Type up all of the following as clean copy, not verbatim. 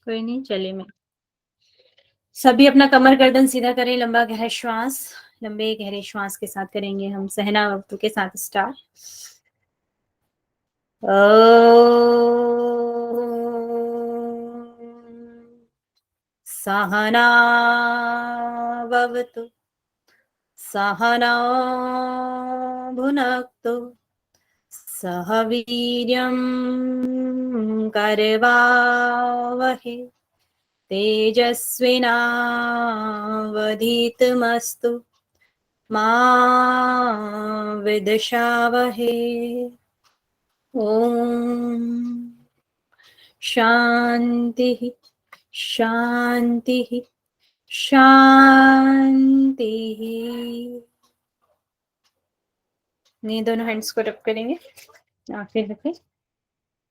कोई नहीं, चलिए मैं सभी अपना कमर गर्दन सीधा करें, लंबा गहरा श्वास, लंबे गहरे श्वास के साथ करेंगे हम सहना वक्तों के साथ स्टार्ट। सहना भवतु सहना भुनक्तु सह वीर्यं करवावहै तेजस्विनावधीतमस्तु मा विद्विषावहै। ओम शांति शांति शांति। नहीं, दोनों हैंड्स को रब करेंगे, आंखें रखें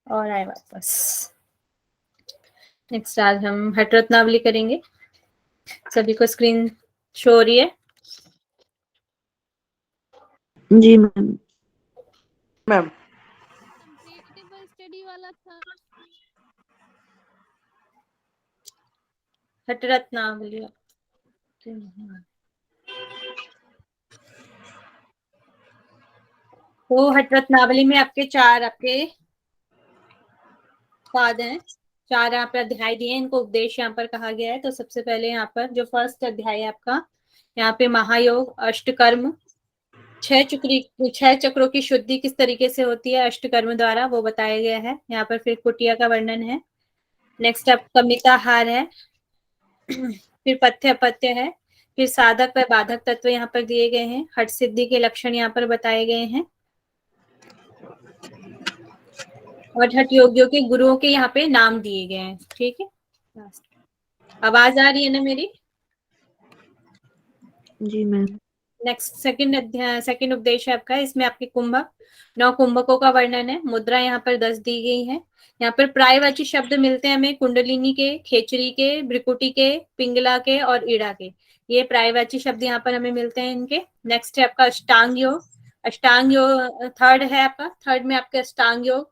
और आए वापस। नेक्स्ट आज हम हठ रत्नावली करेंगे। सभी को स्क्रीन शो हो रही है? जी मैम। मैम कंपेरेटिव स्टडी वाला था। हठ रत्नावली तो हठ रत्नावली में आपके चार आपके पाद हैं, चार यहाँ पर अध्याय दिए हैं, इनको उपदेश यहाँ पर कहा गया है। तो सबसे पहले यहाँ पर जो फर्स्ट अध्याय है आपका, यहाँ पे महायोग, अष्टकर्म, छह चक्रों की शुद्धि किस तरीके से होती है अष्टकर्म द्वारा, वो बताया गया है यहाँ पर। फिर कुटिया का वर्णन है। नेक्स्ट आपका मिताहार है, फिर पथ्य अपत्य है, फिर साधक व बाधक तत्व यहाँ पर दिए गए हैं, हठ सिद्धि के लक्षण यहाँ पर बताए गए हैं, और हठ योगियों के गुरुओं के यहाँ पे नाम दिए गए हैं। ठीक है, आवाज आ रही है ना मेरी? जी मैम। नेक्स्ट सेकंड उपदेश है आपका, इसमें आपके कुंभक, 9 कुंभकों का वर्णन है। मुद्रा यहाँ पर 10 दी गई है। यहाँ पर प्रायवाची शब्द मिलते हैं हमें कुंडलिनी के, खेचरी के, भ्रिकुटी के, पिंगला के और ईड़ा के। ये प्रायवाची शब्द यहाँ पर हमें मिलते हैं इनके। नेक्स्ट है आपका अष्टांग योग। अष्टांग योग थर्ड है आपका, थर्ड में आपके अष्टांग योग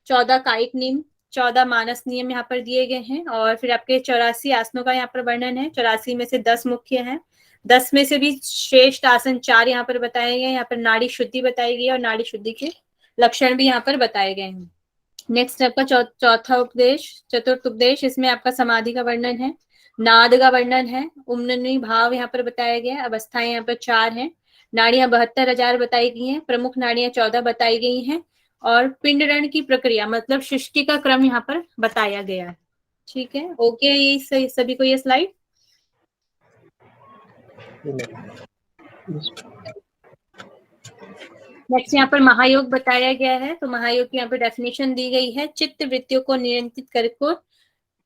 14 कायिक नियम, 14 मानस नियम यहाँ पर दिए गए हैं। और फिर आपके 84 आसनों का यहाँ पर वर्णन है। 84 में से 10 मुख्य हैं, 10 में से भी श्रेष्ठ आसन 4 यहाँ पर बताए गए हैं। यहाँ पर नाड़ी शुद्धि बताई गई है और नाड़ी शुद्धि के लक्षण भी यहाँ पर बताए गए हैं। नेक्स्ट आपका चौथा उपदेश, चतुर्थ उपदेश, इसमें आपका समाधि का वर्णन है, नाद का वर्णन है, उमननी भाव यहाँ पर बताया गया है। अवस्थाएं यहाँ पर 4 हैं, नाड़ियां 72,000 बताई गई हैं, प्रमुख नाड़ियां 14 बताई गई हैं, और पिंडरण की प्रक्रिया मतलब सृष्टि का क्रम यहाँ पर बताया गया है। ठीक है, ओके, ये सभी को ये स्लाइड। नेक्स्ट यहाँ पर महायोग बताया गया है। तो महायोग की यहाँ पर डेफिनेशन दी गई है, चित्त वृत्तियों को नियंत्रित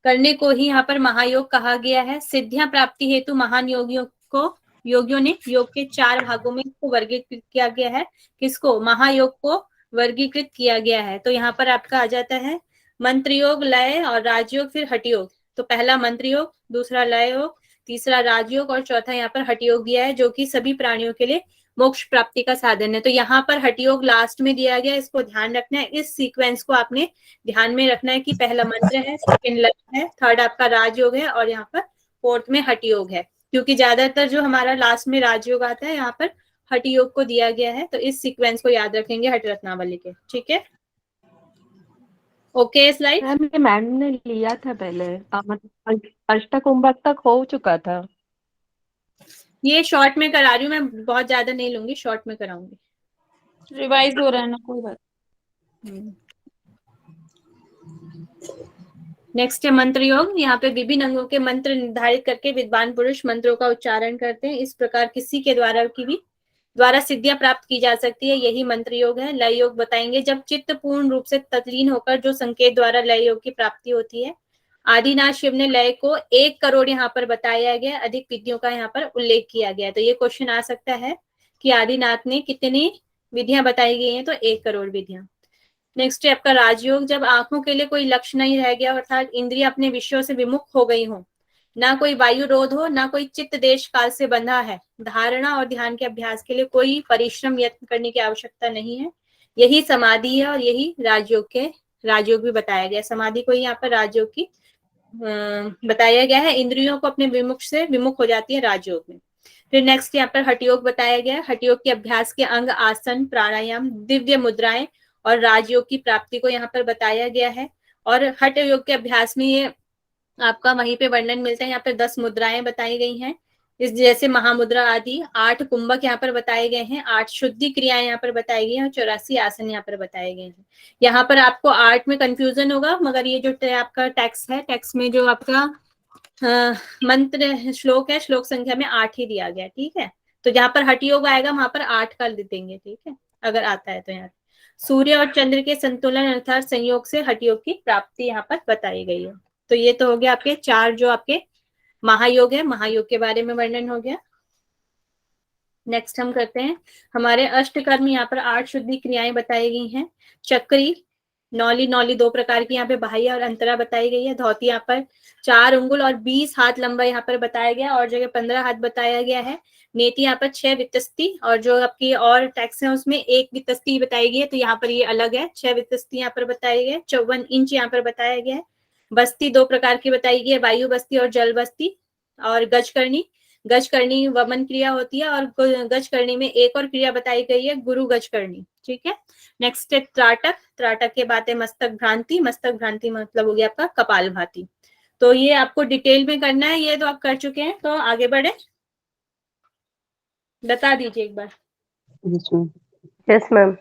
करने को ही यहाँ पर महायोग कहा गया है। सिद्धियां प्राप्ति हेतु महान योगियों ने योग के 4 भागों में इसको वर्गीकृत किया गया है। किसको? महायोग को वर्गीकृत किया गया है। तो यहाँ पर आपका आ जाता है मंत्र योग, लय और राजयोग, फिर हठ योग। तो पहला मंत्र योग, दूसरा लय योग, तीसरा राजयोग और चौथा यहाँ पर हठ योग दिया है, जो कि सभी प्राणियों के लिए मोक्ष प्राप्ति का साधन है। तो यहाँ पर हठ योग लास्ट में दिया गया, इसको ध्यान रखना है। इस सीक्वेंस को आपने ध्यान में रखना है कि पहला मंत्र है, सेकंड लय है, थर्ड आपका राजयोग है और यहाँ पर फोर्थ में हठ योग है। क्योंकि ज्यादातर जो हमारा लास्ट में राजयोग आता है, यहाँ पर हठ योग को दिया गया है। तो इस सीक्वेंस को याद रखेंगे हठ रत्नावली के। ठीक है, ओके स्लाइड। मैम ने लिया था पहले, मतलब अष्टकुंभक तक हो चुका था। ये शॉर्ट में करा रही हूँ मैं, बहुत ज्यादा नहीं लूंगी, शॉर्ट में कराऊंगी। रिवाइज हो रहा है ना, कोई बात। नेक्स्ट है मंत्र योग। यहाँ पे विभिन्न अंगों के मंत्र निर्धारित करके विद्वान पुरुष मंत्रों का उच्चारण करते हैं। इस प्रकार किसी के द्वारा सिद्धियां प्राप्त की जा सकती है, यही मंत्र योग है। लय योग बताएंगे, जब चित्त पूर्ण रूप से तल्लीन होकर जो संकेत द्वारा लय योग की प्राप्ति होती है। आदिनाथ शिव ने लय को 1 करोड़ यहाँ पर बताया गया, अधिक विधियों का यहाँ पर उल्लेख किया गया। तो ये क्वेश्चन आ सकता है कि आदिनाथ ने कितनी विधियां बताई गई हैं, तो 1 करोड़ विधियां। नेक्स्ट है आपका राजयोग, जब आंखों के लिए कोई लक्ष्य नहीं रह गया, अर्थात इंद्रिय अपने विषयों से विमुख हो गई हो, ना कोई वायु रोध हो, ना कोई चित्त देश काल से बंधा है, धारणा और ध्यान के अभ्यास के लिए कोई परिश्रम यत्न करने की आवश्यकता नहीं है, यही समाधि है और यही राजयोग भी बताया गया। समाधि को यहाँ पर राजयोग की बताया गया है। इंद्रियों को अपने विमुख से विमुख हो जाती है राजयोग में। फिर नेक्स्ट यहाँ पर हठ योग बताया गया है। हठ योग के अभ्यास के अंग आसन, प्राणायाम, दिव्य मुद्राएं और राजयोग की प्राप्ति को यहाँ पर बताया गया है। और हठ योग के अभ्यास में ये आपका वहीं पे वर्णन मिलता है। यहाँ पर 10 मुद्राएं बताई गई हैं, इस जैसे महामुद्रा आदि। 8 कुंभक यहाँ पर बताए गए हैं, 8 शुद्धि क्रियाएं यहाँ पर बताई गई हैं और 84 आसन यहाँ पर बताए गए हैं। यहाँ पर आपको 8 में कंफ्यूजन होगा, मगर ये जो आपका टेक्स्ट है, टेक्स्ट में जो आपका मंत्र श्लोक है, श्लोक संख्या में 8 ही दिया गया, ठीक है। तो जहां पर हठ योग आएगा वहां पर 8 का देंगे, ठीक है, अगर आता है तो। यहाँ सूर्य और चंद्र के संतुलन अर्थात संयोग से हठ योग की प्राप्ति यहाँ पर बताई गई है। तो ये तो हो गया आपके 4 जो आपके महायोग है, महायोग के बारे में वर्णन हो गया। नेक्स्ट हम करते हैं हमारे अष्टकर्म। यहाँ पर 8 शुद्धि क्रियाएं बताई गई हैं। चक्री, नौली, नौली 2 प्रकार की यहाँ पे बाह्य और अंतरा बताई गई है। धौती यहाँ पर 4 उंगुल और 20 हाथ लंबा यहाँ पर बताया गया, और जगह 15 हाथ बताया गया है। नेति यहाँ पर 6 वित्तस्ती, और जो आपकी और टैक्स है उसमें 1 वित्तस्ती बताई गई है, तो यहाँ पर ये अलग है। 6 वित्तस्ती यहाँ पर बताए गए। 54 इंच यहाँ पर बताया गया है। बस्ती 2 प्रकार की बताई गई है, वायु बस्ती और जल बस्ती। और गज करनी, गज करनी वमन क्रिया होती है, और गज करनी में एक और क्रिया बताई गई है, गुरु गज करनी, ठीक है। नेक्स्ट है त्राटक। त्राटक के बाद है मस्तक भ्रांति। मस्तक भ्रांति मतलब हो गया आपका कपाल भाती। तो ये आपको डिटेल में करना है, ये तो आप कर चुके हैं, तो आगे बढ़े, बता दीजिए एक बार। Yes ma'am.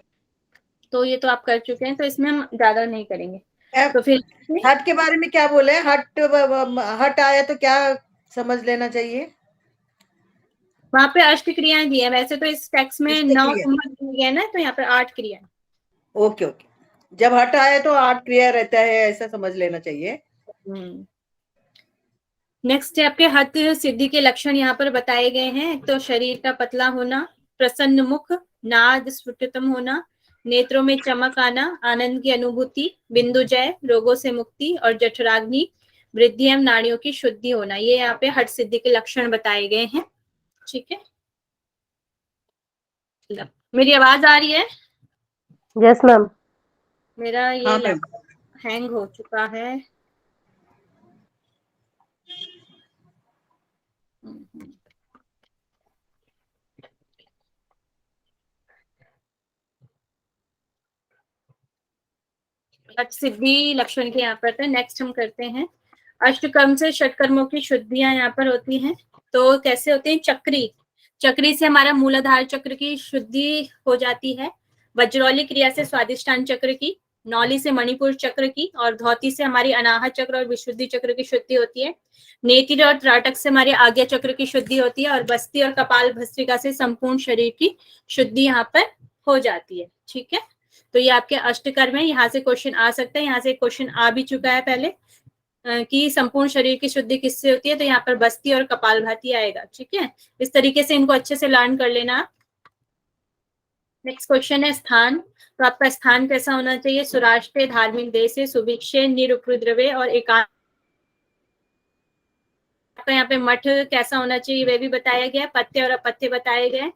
तो ये तो आप कर चुके हैं, तो इसमें हम ज्यादा नहीं करेंगे। तो फिर हट के बारे में क्या बोले? हट आया तो क्या समझ लेना चाहिए? वहां पे अष्ट क्रियाएं दी है, वैसे तो इस टेक्स्ट में 9 क्रिया। कुंभक दिए गए ना, तो यहाँ पर 8 क्रिया। ओके ओके, जब हट आया तो 8 क्रिया रहता है, ऐसा समझ लेना चाहिए। नेक्स्ट है आपके हठ सिद्धि के लक्षण यहाँ पर बताए गए हैं। एक तो शरीर का पतला होना, प्रसन्न मुख, नाद स्फुटितम होना, नेत्रों में चमक आना, आनंद की अनुभूति, बिंदुजय, रोगों से मुक्ति और जठराग्नि वृद्धि एवं नाड़ियों की शुद्धि होना, ये यहाँ पे हठ सिद्धि के लक्षण बताए गए हैं, ठीक है। मेरी आवाज आ रही है? Yes ma'am. मेरा ये हाँ मैम। हैंग हो चुका है। हठ सिद्धि लक्षण के यहाँ पर नेक्स्ट हम करते हैं अष्टकर्म से षटकर्मों की शुद्धियां यहाँ पर होती हैं। तो कैसे होते हैं? चक्री, चक्री से हमारा मूलाधार चक्र की शुद्धि हो जाती है। वज्रौली क्रिया से स्वादिष्टान चक्र की, नौली से मणिपुर चक्र की, और धौती से हमारी अनाहत चक्र और विशुद्धि चक्र की शुद्धि होती है। नेति और त्राटक से हमारे आज्ञा चक्र की शुद्धि होती है, और बस्ती और कपाल भस्त्रिका से संपूर्ण शरीर की शुद्धि यहाँ पर हो जाती है, ठीक है। तो ये आपके अष्टकर्म है। यहाँ से क्वेश्चन आ सकता है, यहाँ से क्वेश्चन आ भी चुका है पहले कि संपूर्ण शरीर की शुद्धि किससे होती है, तो यहाँ पर बस्ती और कपालभाति आएगा, ठीक है। इस तरीके से इनको अच्छे से लर्न कर लेना। नेक्स्ट क्वेश्चन है स्थान। तो आपका स्थान कैसा होना चाहिए? सुराष्ट्र, धार्मिक देश, सुभिक्षे, निरुपद्रवे और एकांत। आपका यहाँ पे मठ कैसा होना चाहिए वह भी बताया गया, पत्ते और अपत्य बताए गए,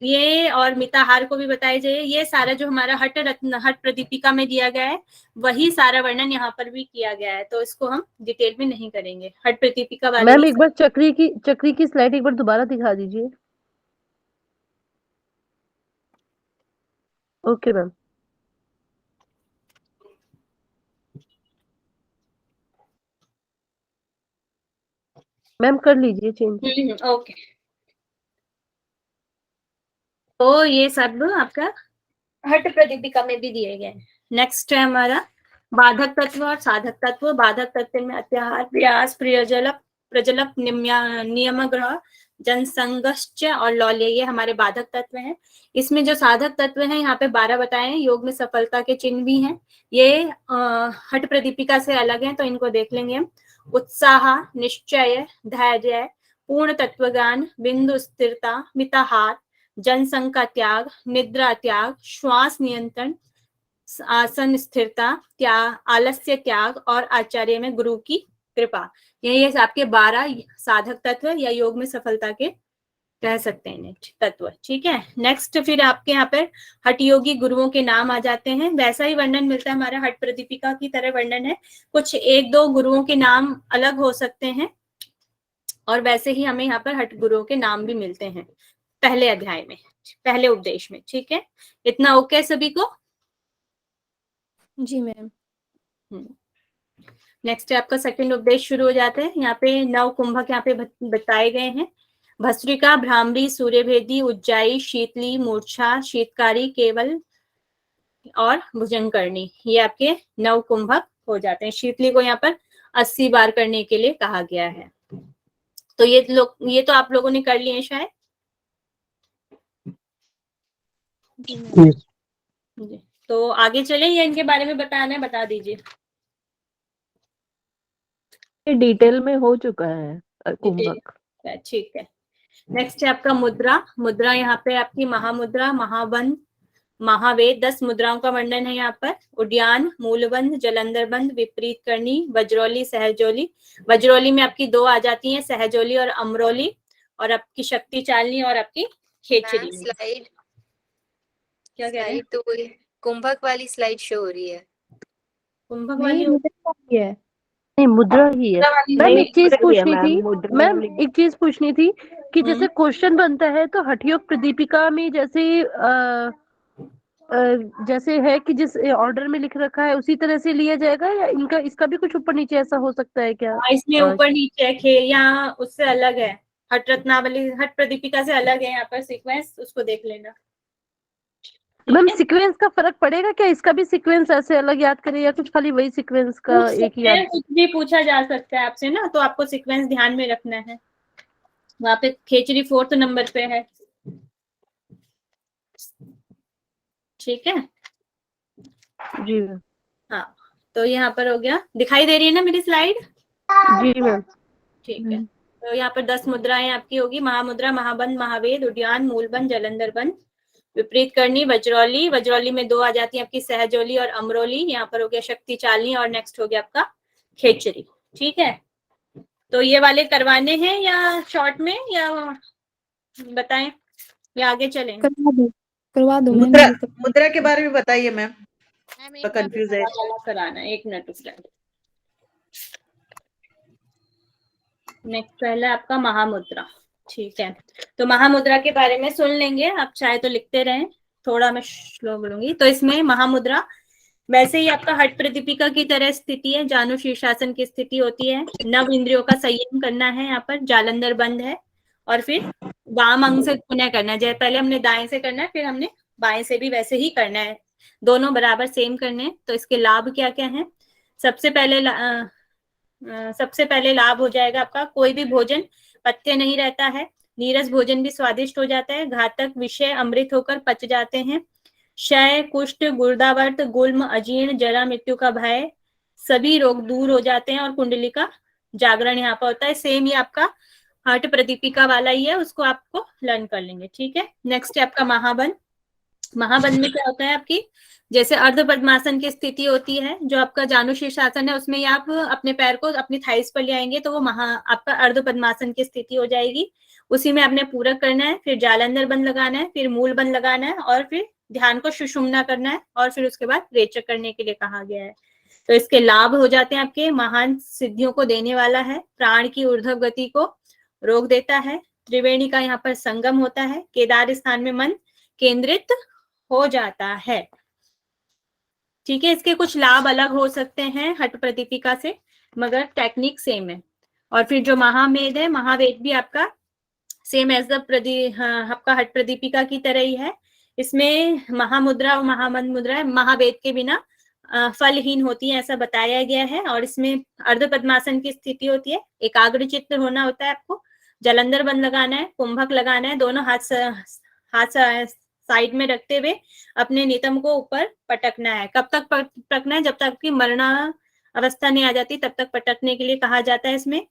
ये और मिताहार को भी बताया जाए। ये सारा जो हमारा हठ रत्न, हठ प्रदीपिका में दिया गया है, वही सारा वर्णन यहाँ पर भी किया गया है, तो इसको हम डिटेल में नहीं करेंगे। हठ प्रदीपिका वाले मैम एक बार चक्री की स्लाइड एक बार दोबारा दिखा दीजिए। Okay ma'am. मैम कर लीजिए चेंज। ओके। तो ये सब आपका हठ प्रदीपिका में भी दिए गए हैं। नेक्स्ट है हमारा बाधक तत्व और साधक तत्व। बाधक तत्व में अत्याहार, प्रयास, प्रजलप, प्रजलप, नियम ग्रह, जनसंगश्च और लौल्य, ये हमारे बाधक तत्व हैं। इसमें जो साधक तत्व हैं यहाँ पे 12 बताए हैं। योग में सफलता के चिन्ह भी हैं, ये हठ प्रदीपिका से अलग हैं, तो इनको देख लेंगे हम। उत्साह, निश्चय, धैर्य, पूर्ण तत्वज्ञान, बिंदु स्थिरता, मिताहार, जनसंघ का त्याग, निद्रा त्याग, श्वास नियंत्रण, आसन स्थिरता, त्याग, आलस्य त्याग और आचार्य में गुरु की कृपा, ये आपके 12 साधक तत्व या योग में सफलता के कह सकते हैं इन्हें तत्व। ठीक है, नेक्स्ट फिर आपके यहाँ पर हठ योगी गुरुओं के नाम आ जाते हैं। वैसा ही वर्णन मिलता है, हमारा हठ प्रदीपिका की तरह वर्णन है, कुछ एक दो गुरुओं के नाम अलग हो सकते हैं, और वैसे ही हमें यहाँ पर हठ गुरुओं के नाम भी मिलते हैं पहले अध्याय में, पहले उपदेश में। ठीक है, इतना ओके सभी को? जी मैम। नेक्स्ट आपका सेकंड उपदेश शुरू हो जाते हैं। यहाँ पे 9 कुंभक यहाँ पे बताए गए हैं। भस्त्रिका, भ्रामरी, सूर्यभेदी, उज्जाई, शीतली, मूर्छा, शीतकारी, केवल और भुजंगकर्णी, ये आपके 9 कुंभक हो जाते हैं। शीतली को यहाँ पर 80 बार करने के लिए कहा गया है। तो ये तो आप लोगों ने कर लिए शायद। जी, तो आगे चलें या इनके बारे में बताना है, बता दीजिए। डिटेल में हो चुका है कुंभक। ठीक है, नेक्स्ट है आपका मुद्रा। मुद्रा यहाँ पे आपकी महामुद्रा, महाबंध, महावेद, 10 मुद्राओं का वर्णन है यहाँ पर। उड्यान, मूलबंध, जलंधर बंध, विपरीत करनी, वज्रोली, सहजोली। वज्रोली में आपकी 2 आ जाती हैं, सहजोली और अमरोली, और आपकी शक्ति चालनी और आपकी खेचरी। स्लाइड क्या कह रहे हैं? तो कुंभक वाली स्लाइड शो हो रही है। कुंभक वाली है नहीं, मुद्रा ही है। मैम एक चीज पूछनी थी, मैम एक चीज पूछनी थी कि जैसे क्वेश्चन बनता है तो हठयोग प्रदीपिका में जैसे जैसे है कि जिस ऑर्डर में लिख रखा है उसी तरह से लिया जाएगा, या इनका इसका भी कुछ ऊपर नीचे ऐसा हो सकता है क्या? इसमें ऊपर नीचे है, यहाँ उससे अलग है, हठ रत्नावली, हठ प्रदीपिका से अलग है यहाँ पर सीक्वेंस, उसको देख लेना। मैम सीक्वेंस का फर्क पड़ेगा क्या? इसका भी सीक्वेंस ऐसे अलग याद करें या कुछ खाली वही सीक्वेंस का एक ही याद? कुछ भी पूछा जा सकता है आपसे ना, तो आपको सीक्वेंस ध्यान में रखना है। वहां पे खेचरी 4th नंबर पे है। ठीक है जी हाँ, तो यहाँ पर हो गया, दिखाई दे रही है ना मेरी स्लाइड? जी मैम। ठीक है, तो यहाँ पर 10 मुद्राएं आपकी होगी। महामुद्रा, महाबंध, महावेद, उड्यान, मूलबंध, जलंधर बंध, विपरीत करनी, वज्रौली। वज्रौली में 2 आ जाती है आपकी, सहजोली और अमरोली। यहाँ पर हो गया शक्ति चालनी, और नेक्स्ट हो गया आपका खेचरी। ठीक है, तो ये वाले करवाने हैं या शॉर्ट में, या बताएं या आगे चलें? करवा दो मुद्रा, मुद्रा के बारे में बताइए मैम, तो कंफ्यूज है। कराना, 1 मिनट रुक जाए। नेक्स्ट पहला आपका महामुद्रा। ठीक है, तो महामुद्रा के बारे में सुन लेंगे, आप चाहे तो लिखते रहें, थोड़ा मैं स्लो बोलूंगी। तो इसमें महामुद्रा वैसे ही आपका हठ प्रदीपिका की तरह स्थिति है, जानु शीर्षासन की स्थिति होती है। 9 इंद्रियों का संयम करना है, यहाँ पर जालंधर बंद है, और फिर वाम अंग से पुनः करना है। जैसे पहले हमने दाएं से करना है, फिर हमने बाएं से भी वैसे ही करना है, दोनों बराबर सेम करने हैं। तो इसके लाभ क्या क्या हैं? सबसे पहले लाभ हो जाएगा आपका, कोई भी भोजन पथ्य नहीं रहता है, नीरस भोजन भी स्वादिष्ट हो जाता है, घातक विषय अमृत होकर पच जाते हैं, क्षय, कुष्ठ, गुर्दावर्त, गुल्म, अजीर्ण, जरा, मृत्यु का भय, सभी रोग दूर हो जाते हैं, और कुंडली का जागरण यहाँ पर होता है। सेम ही आपका हठ प्रदीपिका वाला ही है, उसको आपको लर्न कर लेंगे। ठीक है, नेक्स्ट है आपका महाबंध। महाबंध में क्या होता है आपकी, जैसे अर्ध पद्मासन की स्थिति होती है, जो आपका जानु शीर्षासन है उसमें आप अपने पैर को अपनी थाइस पर ले आएंगे, तो वो आपका अर्ध पद्मासन की स्थिति हो जाएगी। उसी में आपने पूरक करना है, फिर जालंधर बंध लगाना है, फिर मूल बंध लगाना है, और फिर ध्यान को सुषुम्ना करना है, और फिर उसके बाद रेचक करने के लिए कहा गया है। तो इसके लाभ हो जाते हैं आपके, महान सिद्धियों को देने वाला है, प्राण की ऊर्ध्व गति को रोक देता है, त्रिवेणी का यहाँ पर संगम होता है, केदार स्थान में मन केंद्रित हो जाता है। ठीक है, इसके कुछ लाभ अलग हो सकते हैं हठ प्रदीपिका से, मगर टेक्निक सेम है। और फिर जो महावेद है, महावेद भी आपका सेम एज द आपका हठ प्रदीपिका की तरह ही है। इसमें महामुद्रा और महाबंध मुद्रा महावेद के बिना फलहीन होती है, ऐसा बताया गया है। और इसमें अर्ध पद्मासन की स्थिति होती है, एकाग्र चित्त होना होता है आपको, जलंधर बंध लगाना है, कुंभक लगाना है, दोनों हाथ साइड में रखते हुए अपने नितंब को ऊपर पटकना है। कब तक पटकना है? जब तक की मरना अवस्था नहीं आ जाती, तब तक पटकने के लिए कहा जाता है इसमें।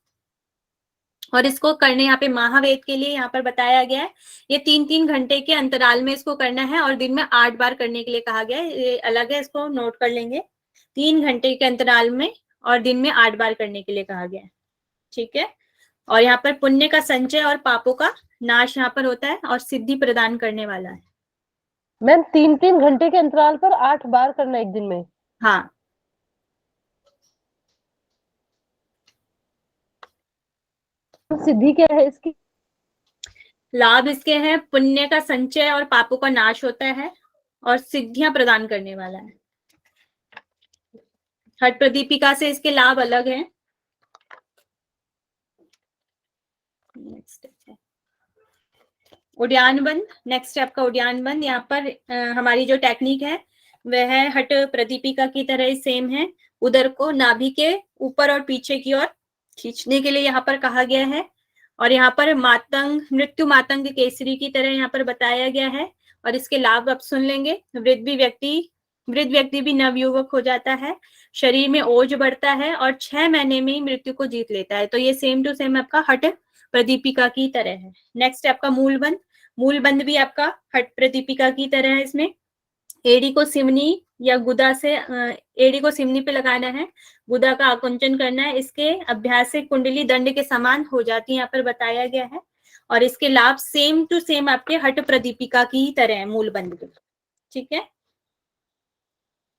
और इसको करने यहाँ पे महावेद के लिए यहाँ पर बताया गया है, ये 3-3 घंटे के अंतराल में इसको करना है, और दिन में 8 बार करने के लिए कहा गया है। ये अलग है, इसको नोट कर लेंगे, 3 घंटे के अंतराल में और दिन में 8 बार करने के लिए कहा गया है। ठीक है, और यहाँ पर पुण्य का संचय और पापों का नाश यहाँ पर होता है और सिद्धि प्रदान करने वाला है। मैम 3-3 घंटे के अंतराल पर 8 बार करना एक दिन में। हाँ, सिद्धि क्या है इसकी? लाभ इसके हैं पुण्य का संचय और पापों का नाश होता है और सिद्धियां प्रदान करने वाला है। हट प्रदीपिका से इसके लाभ अलग हैं। नेक्स्ट है उद्यान बंद। नेक्स्ट आपका उद्यान बंद। यहाँ पर हमारी जो टेक्निक है वह है हट प्रदीपिका की तरह ही सेम है। उदर को नाभि के ऊपर और पीछे की ओर खींचने के लिए यहाँ पर कहा गया है और यहाँ पर मातंग मृत्यु मातंग केसरी की तरह यहाँ पर बताया गया है। और इसके लाभ आप सुन लेंगे। वृद्ध व्यक्ति भी नवयुवक हो जाता है, शरीर में ओज बढ़ता है और 6 महीने में ही मृत्यु को जीत लेता है। तो ये सेम टू सेम आपका हट प्रदीपिका की तरह है। नेक्स्ट है आपका मूलबंद। मूलबंद भी आपका हट प्रदीपिका की तरह है। इसमें एड़ी को सिवनी या गुदा से एड़ी को सिवनी पे लगाना है, गुदा का आकुंचन करना है। इसके अभ्यास से कुंडली दंड के समान हो जाती है, यहाँ पर बताया गया है। और इसके लाभ सेम टू सेम आपके हट प्रदीपिका की ही तरह है, मूलबंद के। ठीक है।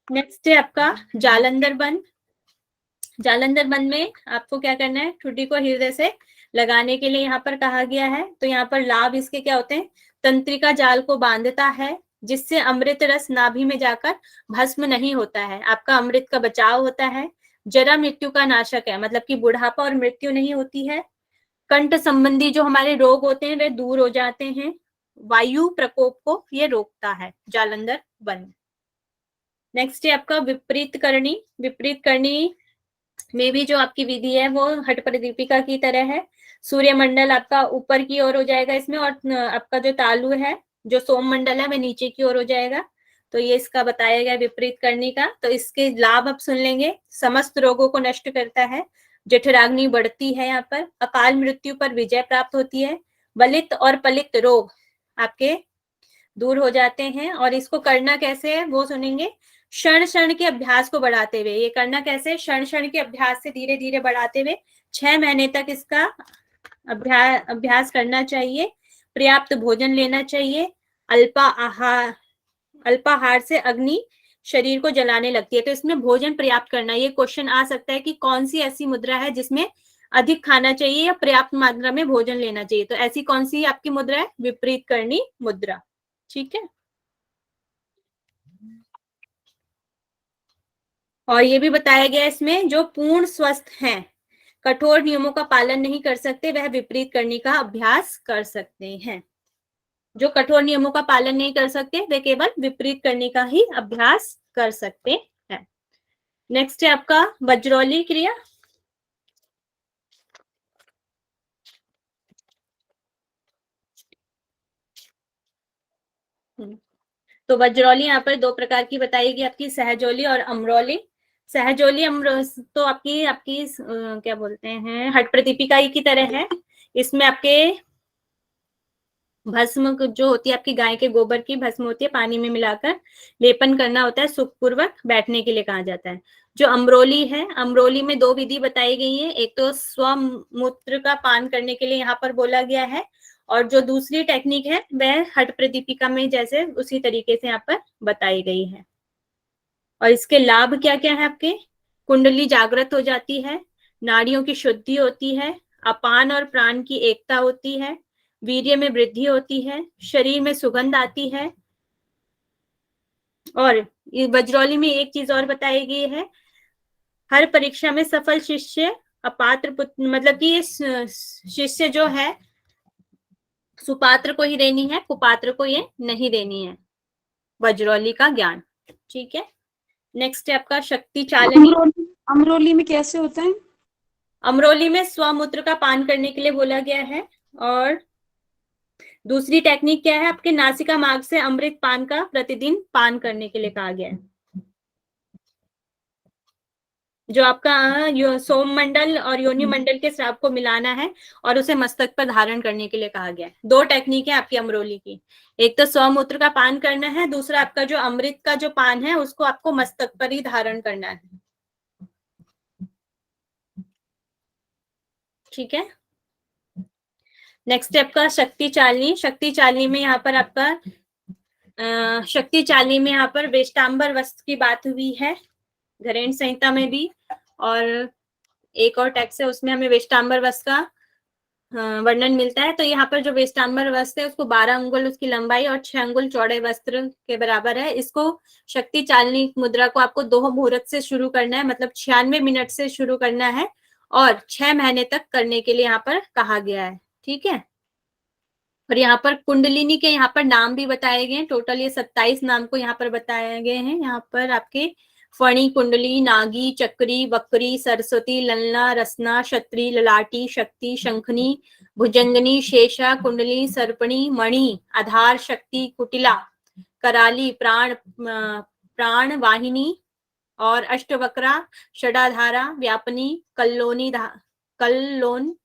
नेक्स्ट है आपका जालंधर बंद। जालंधर बंद में आपको क्या करना है, ठुड्डी को हृदय से लगाने के लिए यहाँ पर कहा गया है। तो यहाँ पर लाभ इसके क्या होते हैं, तंत्रिका जाल को बांधता है जिससे अमृत रस नाभि में जाकर भस्म नहीं होता है, आपका अमृत का बचाव होता है। जरा मृत्यु का नाशक है, मतलब कि बुढ़ापा और मृत्यु नहीं होती है। कंठ संबंधी जो हमारे रोग होते हैं वे दूर हो जाते हैं। वायु प्रकोप को ये रोकता है जालंधर बंद। नेक्स्ट है आपका विपरीत करणी। विपरीत करणी में भी जो आपकी विधि है वो हट प्रदीपिका की तरह है। सूर्यमंडल आपका ऊपर की ओर हो जाएगा इसमें और आपका जो तालु है, जो सोम मंडल है, वह नीचे की ओर हो जाएगा। तो ये इसका बताया गया विपरीत करने का। तो इसके लाभ आप सुन लेंगे। समस्त रोगों को नष्ट करता है, जठराग्नि बढ़ती है, यहाँ पर अकाल मृत्यु पर विजय प्राप्त होती है, बलित और पलित रोग आपके दूर हो जाते हैं। और इसको करना कैसे है वो सुनेंगे। क्षण क्षण के अभ्यास को बढ़ाते हुए। ये करना कैसे, क्षण क्षण के अभ्यास से धीरे धीरे बढ़ाते हुए 6 महीने तक इसका अभ्यास करना चाहिए। पर्याप्त भोजन लेना चाहिए। अल्पाहार से अग्नि शरीर को जलाने लगती है, तो इसमें भोजन पर्याप्त करना। ये क्वेश्चन आ सकता है कि कौन सी ऐसी मुद्रा है जिसमें अधिक खाना चाहिए या पर्याप्त मात्रा में भोजन लेना चाहिए। तो ऐसी कौन सी आपकी मुद्रा है, विपरीत करनी मुद्रा। ठीक है। और ये भी बताया गया इसमें जो पूर्ण स्वस्थ हैं, कठोर नियमों का पालन नहीं कर सकते, वह विपरीत करने का अभ्यास कर सकते हैं। जो कठोर नियमों का पालन नहीं कर सकते वे केवल विपरीत करने का ही अभ्यास कर सकते हैं। नेक्स्ट है आपका वज्रौली क्रिया। तो वज्रौली यहाँ पर 2 प्रकार की बताएगी आपकी, सहजौली और अमरौली। सहजौली तो आपकी क्या बोलते हैं, हट प्रदीपिका की तरह है। इसमें आपके भस्म जो होती है आपकी गाय के गोबर की भस्म होती है, पानी में मिलाकर लेपन करना होता है, सुखपूर्वक बैठने के लिए कहा जाता है। जो अमरोली है, अमरोली में 2 विधि बताई गई है। एक तो स्वमूत्र का पान करने के लिए यहाँ पर बोला गया है, और जो दूसरी टेक्निक है वह हट प्रदीपिका में जैसे उसी तरीके से यहाँ पर बताई गई है। और इसके लाभ क्या क्या है आपके, कुंडली जागृत हो जाती है, नाड़ियों की शुद्धि होती है, अपान और प्राण की एकता होती है, वीर्य में वृद्धि होती है, शरीर में सुगंध आती है। और वज्रौली में एक चीज और बताई गई है, हर परीक्षा में सफल शिष्य अपात्र मतलब कि ये शिष्य जो है सुपात्र को ही देनी है, कुपात्र को ये नहीं देनी है, वज्रौली का ज्ञान। ठीक है। नेक्स्ट है आपका शक्ति चालनी। अमरोली में कैसे होता है? अमरोली में स्वमूत्र का पान करने के लिए बोला गया है। और दूसरी टेक्निक क्या है, आपके नासिका मार्ग से अमृत पान का प्रतिदिन पान करने के लिए कहा गया है। जो आपका सोम मंडल और योनि मंडल के श्राप को मिलाना है और उसे मस्तक पर धारण करने के लिए कहा गया है। 2 टेक्निक है आपकी अमरोली की, एक तो स्वमूत्र का पान करना है, दूसरा आपका जो अमृत का जो पान है उसको आपको मस्तक पर ही धारण करना है। ठीक है। नेक्स्ट स्टेप का शक्ति चालनी। शक्ति चालनी में यहाँ पर आपका शक्ति चालनी में यहाँ पर वेष्टांबर वस्त्र की बात हुई है घरेण संहिता में भी, और एक और टेक्स्ट है उसमें हमें वेष्टांबर वस्त्र का वर्णन मिलता है। तो यहाँ पर जो वेष्टांबर वस्त्र है उसको 12 अंगुल उसकी लंबाई और 6 अंगुल चौड़े वस्त्र के बराबर है। इसको शक्ति चालनी मुद्रा को आपको 2 मुहूर्त से शुरू करना है, मतलब 96 मिनट से शुरू करना है और 6 महीने तक करने के लिए यहाँ पर कहा गया है। ठीक है, और यहाँ पर कुंडलिनी के यहाँ पर नाम भी बताए गए हैं। टोटल ये 27 नाम को यहाँ पर बताए गए हैं। यहाँ पर आपके फणी, कुंडली, नागी, चक्री, वक्री, सरस्वती, ललना, रसना, क्षत्री, ललाटी, शक्ति, शंखनी, भुजंगनी, शेषा, कुंडली, सर्पणी, मणि, आधार, शक्ति, कुटिला, कराली, प्राण वाहिनी और अष्टवक्रा, षडाधारा, व्यापनी, कल्लोन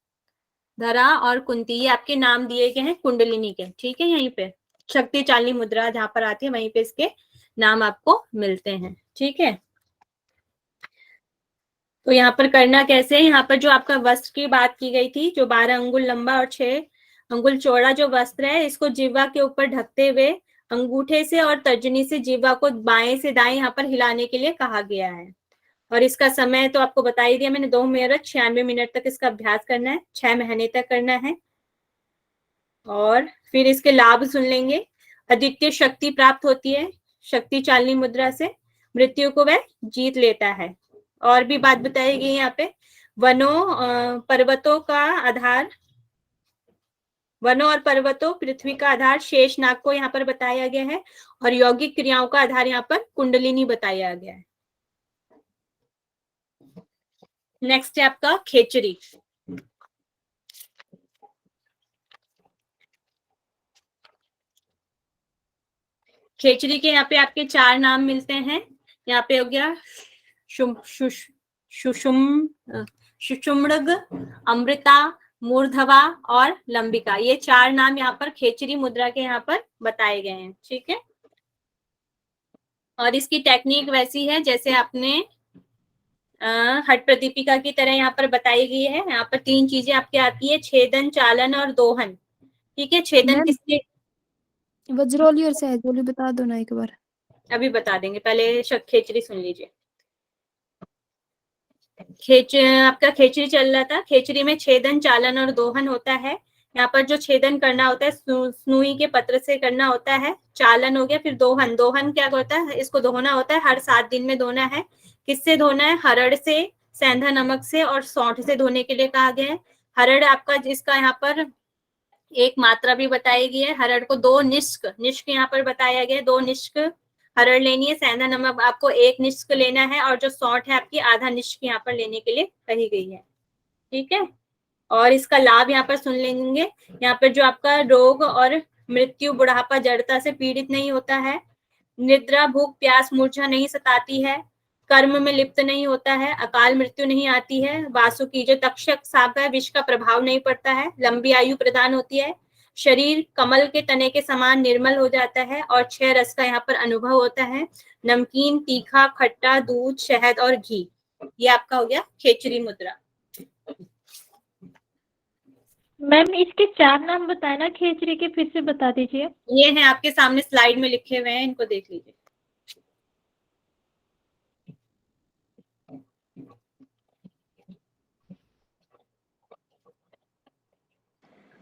धरा और कुंती, ये आपके नाम दिए गए हैं कुंडलिनी के। ठीक है, यहीं पे शक्ति चालनी मुद्रा जहां पर आती है वहीं पे इसके नाम आपको मिलते हैं। ठीक है, तो यहाँ पर करना कैसे है, यहाँ पर जो आपका वस्त्र की बात की गई थी, जो 12 अंगुल लंबा और 6 अंगुल चौड़ा जो वस्त्र है, इसको जिह्वा के ऊपर ढकते हुए अंगूठे से और तर्जनी से जिह्वा को बाएं से दाएं यहाँ पर हिलाने के लिए कहा गया है। और इसका समय तो आपको बता ही दिया मैंने, 2 मुहूर्त 96 मिनट तक इसका अभ्यास करना है, 6 महीने तक करना है। और फिर इसके लाभ सुन लेंगे। अद्वितीय शक्ति प्राप्त होती है शक्ति चालनी मुद्रा से, मृत्यु को वह जीत लेता है। और भी बात बताई गई यहाँ पे, वनों और पर्वतों पृथ्वी का आधार शेषनाग को यहाँ पर बताया गया है, और यौगिक क्रियाओं का आधार यहाँ पर कुंडलिनी बताया गया है। नेक्स्ट है आपका खेचरी। खेचरी के यहाँ पे आपके 4 नाम मिलते हैं। यहाँ पे हो गया सुषुम्ड़ग, अमृता, मूर्धवा और लंबिका, ये 4 नाम यहाँ पर खेचरी मुद्रा के यहाँ पर बताए गए हैं। ठीक है, और इसकी टेक्निक वैसी है जैसे आपने हट प्रदीपिका की तरह यहाँ पर बताई गई है। यहाँ पर 3 चीजें आपके आती है, छेदन, चालन और दोहन। ठीक है, छेदन किसके, वज्रोली और सहजोली बता दो ना एक बार। अभी बता देंगे, पहले खेचरी सुन लीजिए। आपका खेचरी चल रहा था, खेचरी में छेदन, चालन और दोहन होता है। यहाँ पर जो छेदन करना होता है स्नूई के पत्र से करना होता है, चालन हो गया। फिर दोहन, दोहन क्या होता है, इसको धोना होता है, हर 7 दिन में धोना है। किससे धोना है, हरड़ से, सेंधा नमक से और सौंठ से धोने के लिए कहा गया है। हरड़ आपका जिसका यहाँ पर एक मात्रा भी बताई गई है, हरड़ को 2 निष्क यहाँ पर बताया गया है, 2 निष्क हरड़ लेनी है। सेंधा नमक आपको 1 निष्क लेना है, और जो सौंठ है आपकी आधा निष्क यहाँ पर लेने के लिए कही गई है। ठीक है, और इसका लाभ यहाँ पर सुन लेंगे। यहाँ पर जो आपका रोग और मृत्यु, बुढ़ापा, जड़ता से पीड़ित नहीं होता है, निद्रा, भूख, प्यास, मूर्छा नहीं सताती है, कर्म में लिप्त नहीं होता है, अकाल मृत्यु नहीं आती है, वासुकी जो तक्षक सांप है विष का प्रभाव नहीं पड़ता है, लंबी आयु प्रदान होती है, शरीर कमल के तने के समान निर्मल हो जाता है, और 6 रस का यहाँ पर अनुभव होता है, नमकीन, तीखा, खट्टा, दूध, शहद और घी। ये आपका हो गया खेचरी मुद्रा। मैम इसके 4 नाम बताए ना खेचरी के, फिर से बता दीजिए। ये हैं आपके सामने स्लाइड में लिखे हुए हैं, इनको देख लीजिए।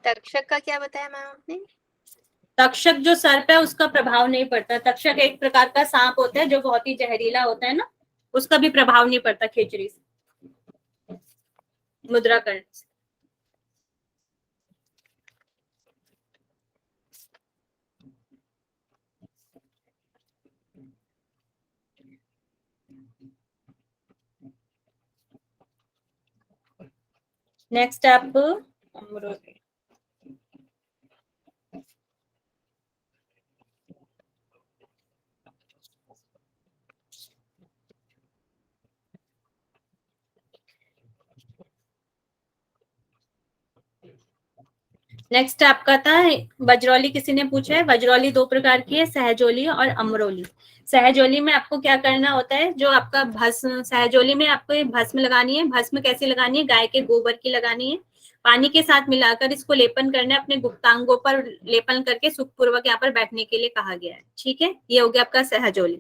तक्षक का क्या बताया मैम आपने? तक्षक जो सर्प है उसका प्रभाव नहीं पड़ता। तक्षक एक प्रकार का सांप होता है जो बहुत ही जहरीला होता है ना, उसका भी प्रभाव नहीं पड़ता खेचरी से, मुद्रा करने से। नेक्स्ट आप अमरोली। नेक्स्ट आपका था वज्रौली, किसी ने पूछा है। वज्रौली 2 प्रकार की है, सहजोली और अमरोली। सहजोली में आपको क्या करना होता है, जो आपका भस्म, सहजोली में आपको भस्म लगानी है। भस्म कैसी लगानी है, गाय के गोबर की लगानी है। पानी के साथ मिलाकर इसको लेपन करना है, अपने गुप्तांगों पर लेपन करके सुखपूर्वक यहाँ पर बैठने के लिए कहा गया है। ठीक है, ये हो गया आपका सहजोली।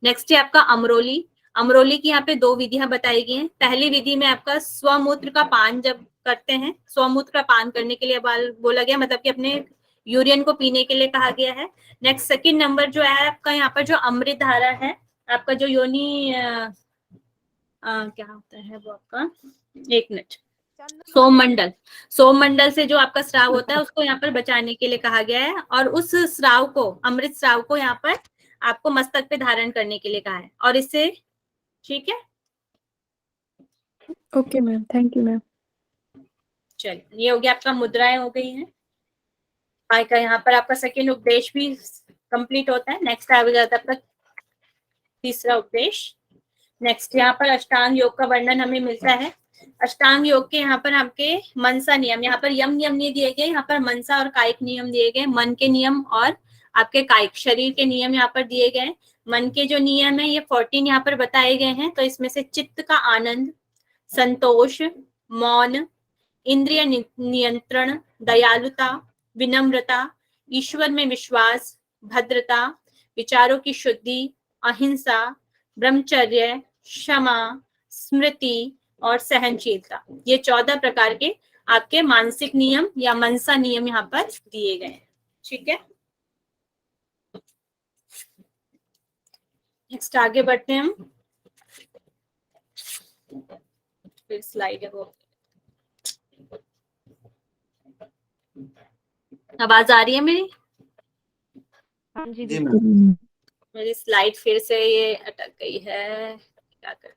नेक्स्ट है आपका अमरोली। अमरोली की यहाँ पे 2 विधियां बताई गई हैं। पहली विधि में आपका स्वमूत्र का पान जब करते हैं, स्वमूत्र का पान करने के लिए बोला गया, मतलब कि अपने यूरियन को पीने के लिए कहा गया है। नेक्स्ट सेकंड नंबर जो है आपका यहाँ पर जो अमृत धारा है, आपका जो योनि क्या होता है वो आपका, 1 मिनट, सोममंडल, सोममंडल से जो आपका स्राव होता है उसको यहाँ पर बचाने के लिए कहा गया है, और उस स्राव को, अमृत स्राव को यहाँ पर आपको मस्तक पे धारण करने के लिए कहा है, और इससे, ठीक है, okay ma'am, thank you ma'am. चलिए ये हो गया आपका, मुद्राएं हो गई हैं। का यहाँ पर आपका सेकेंड उपदेश भी कंप्लीट होता है। नेक्स्ट आ जाता है आपका तीसरा उपदेश। नेक्स्ट यहाँ पर अष्टांग योग का वर्णन हमें मिलता है। अष्टांग योग के यहाँ पर आपके मनसा नियम, यहाँ पर यम नियम नहीं दिए गए, यहाँ पर मनसा और कायिक नियम दिए गए, मन के नियम और आपके कायिक शरीर के नियम यहाँ पर दिए गए। मन के जो नियम है ये 14 यहाँ पर बताए गए हैं। तो इसमें से चित्त का आनंद, संतोष, मौन, इंद्रिय नियंत्रण, दयालुता, विनम्रता, ईश्वर में विश्वास, भद्रता, विचारों की शुद्धि, अहिंसा, ब्रह्मचर्य, क्षमा, स्मृति और सहनशीलता, ये 14 प्रकार के आपके मानसिक नियम या मनसा नियम यहाँ पर दिए गए हैं। ठीक है, नेक्स्ट आगे बढ़ते हैं हम। फिर स्लाइड है वो, आवाज आ रही है मेरी? हाँ जी जी मेरी स्लाइड फिर से ये अटक गई है, क्या करें।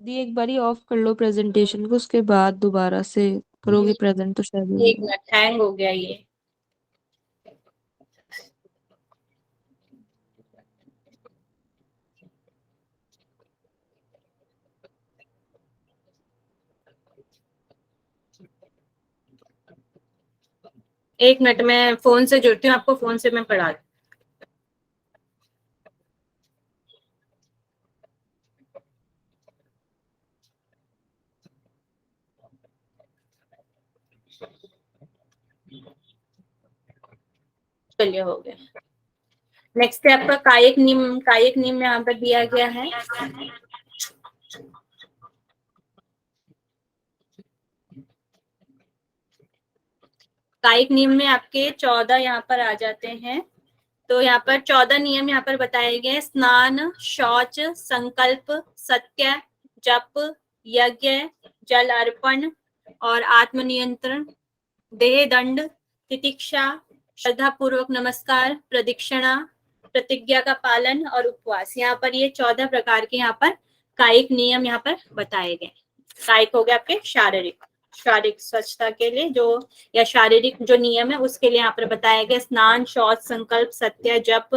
दी एक बारी ऑफ कर लो प्रेजेंटेशन को, उसके बाद दोबारा से करोगे प्रेजेंट तो शायद एक मिनट, हैंग हो गया ये। एक मिनट, मैं फोन से जुड़ती हूँ, आपको फोन से मैं पढ़ा दूँ। चलिए हो गया। नेक्स्ट है आपका कायिक नियम। कायिक नियम यहाँ पर दिया गया है। कायिक नियम में आपके 14 यहाँ पर आ जाते हैं। तो यहाँ पर 14 नियम यहाँ पर बताए गए। स्नान, शौच, संकल्प, सत्य, जप, यज्ञ, जल अर्पण और आत्मनियंत्रण, देह दंड, तितिक्षा, श्रद्धा पूर्वक नमस्कार, प्रदक्षिणा, प्रतिज्ञा का पालन और उपवास। यहाँ पर ये 14 प्रकार के यहाँ पर कायिक नियम यहाँ पर बताए गए। कायिक हो गए आपके शारीरिक स्वच्छता के लिए जो, या शारीरिक जो नियम है उसके लिए यहाँ पर बताया गया। स्नान, शौच, संकल्प, सत्य, जप,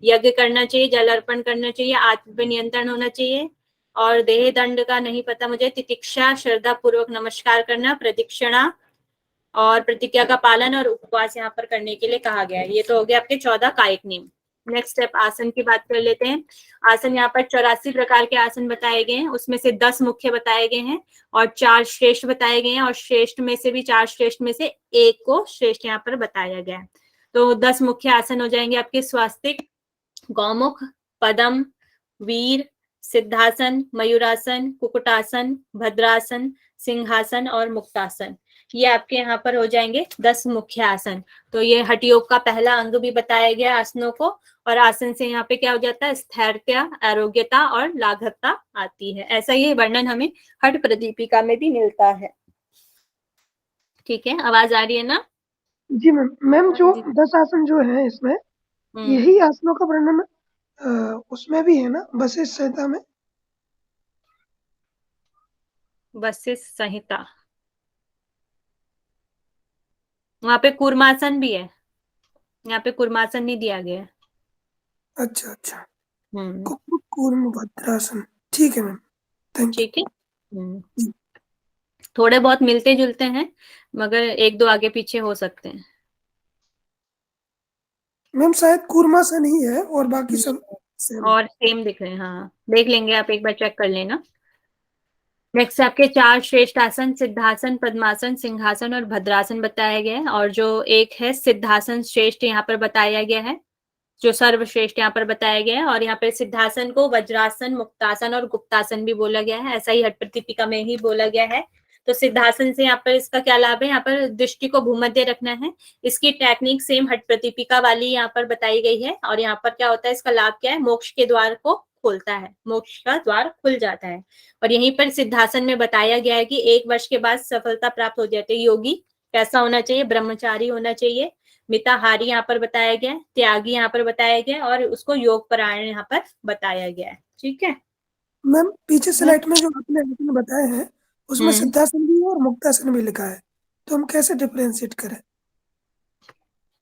यज्ञ करना चाहिए, जल अर्पण करना चाहिए, आत्म नियंत्रण होना चाहिए, और देह दंड का नहीं पता मुझे, तितिक्षा, श्रद्धा पूर्वक नमस्कार करना, प्रदक्षिणा और प्रतिज्ञा का पालन और उपवास यहाँ पर करने के लिए कहा गया है। ये तो हो गया आपके 14 कायिक नियम। नेक्स्ट स्टेप आसन की बात कर लेते हैं। आसन यहाँ पर 84 प्रकार के आसन बताए गए हैं, उसमें से 10 मुख्य बताए गए हैं और 4 श्रेष्ठ बताए गए हैं, और श्रेष्ठ में से भी 4 श्रेष्ठ में से एक को श्रेष्ठ यहाँ पर बताया गया है। तो 10 मुख्य आसन हो जाएंगे आपके स्वास्तिक, गौमुख, पदम, वीर, सिद्धासन, मयूरासन, कुकुटासन, भद्रासन, सिंहासन और मुक्तासन। ये आपके यहाँ पर हो जाएंगे 10 मुख्य आसन। तो ये हठ योग का पहला अंग भी बताया गया आसनों को, और आसन से यहाँ पे क्या हो जाता है, स्थैर्यता, आरोग्यता और लाघवता आती है। ऐसा ये वर्णन हमें हठ प्रदीपिका में भी मिलता है। ठीक है, आवाज आ रही है ना? जी मैम। मैम जो 10 आसन जो है इसमें, यही आसनों का वर्णन उसमें भी है ना, वशिष्ठ संहिता में? वशिष्ठ संहिता, वहां पे कूर्मासन भी है, यहाँ पे कूर्मासन नहीं दिया गया है। अच्छा अच्छा, कूर्म भद्रासन, ठीक है मैम। Thank you. ठीक है। थोड़े बहुत मिलते जुलते हैं, मगर एक दो आगे पीछे हो सकते हैं। मैम शायद कूर्मासन ही है और बाकी सब सेम। और सेम दिख रहे हैं, हाँ देख लेंगे, आप एक बार चेक कर लेना। नेक्स्ट आपके 4 श्रेष्ठ आसन, सिद्धासन, पद्मासन, सिंहासन और भद्रासन बताया गया है। और जो एक है सिद्धासन श्रेष्ठ यहाँ पर बताया गया है, जो सर्वश्रेष्ठ यहाँ पर बताया गया है। और यहाँ पर सिद्धासन को वज्रासन, मुक्तासन और गुप्तासन भी बोला गया है, ऐसा ही हठ प्रतिपिका में ही बोला गया है। तो सिद्धासन से यहाँ पर इसका क्या लाभ है, यहाँ पर दृष्टि को भूमध्य रखना है। इसकी टेक्निक सेम हठ प्रतिपिका वाली यहाँ पर बताई गई है। और यहाँ पर क्या होता है, इसका लाभ क्या है, मोक्ष के द्वार को खोलता है, मोक्ष का द्वार खुल जाता है। और यहीं पर सिद्धासन में बताया गया है कि 1 वर्ष के बाद सफलता प्राप्त हो जाती है। योगी कैसा होना चाहिए, ब्रह्मचारी होना चाहिए। मिताहारी यहाँ पर बताया गया है, त्यागी यहाँ पर बताया गया है, और उसको योग परायण यहाँ पर बताया गया है। ठीक है मैम पीछे स्लाइड में जो आपने बताए हैं उसमें सिद्धासन भी है और मुक्तासन भी लिखा है, तो हम कैसे डिफरेंशिएट करें?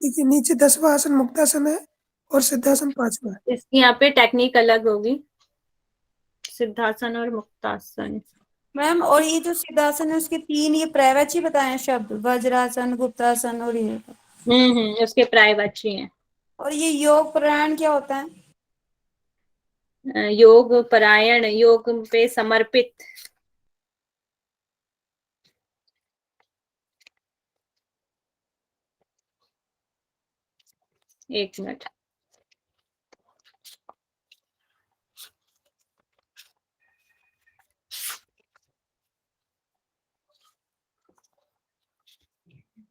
देखिए नीचे 10वां आसन मुक्तासन है और सिद्धासन 5वां है। इसकी यहाँ पे टेक्निक अलग होगी, सिद्धासन और मुक्तासन। मैम और ये जो सिद्धासन है उसके 3 ये पर्यायवाची बताए हैं शब्द, वज्रासन, गुप्तासन और ये। उसके पर्यायवाची हैं। और ये योग प्राणायाम क्या होता है? योग परायण, योग पे समर्पित। एक मिनट,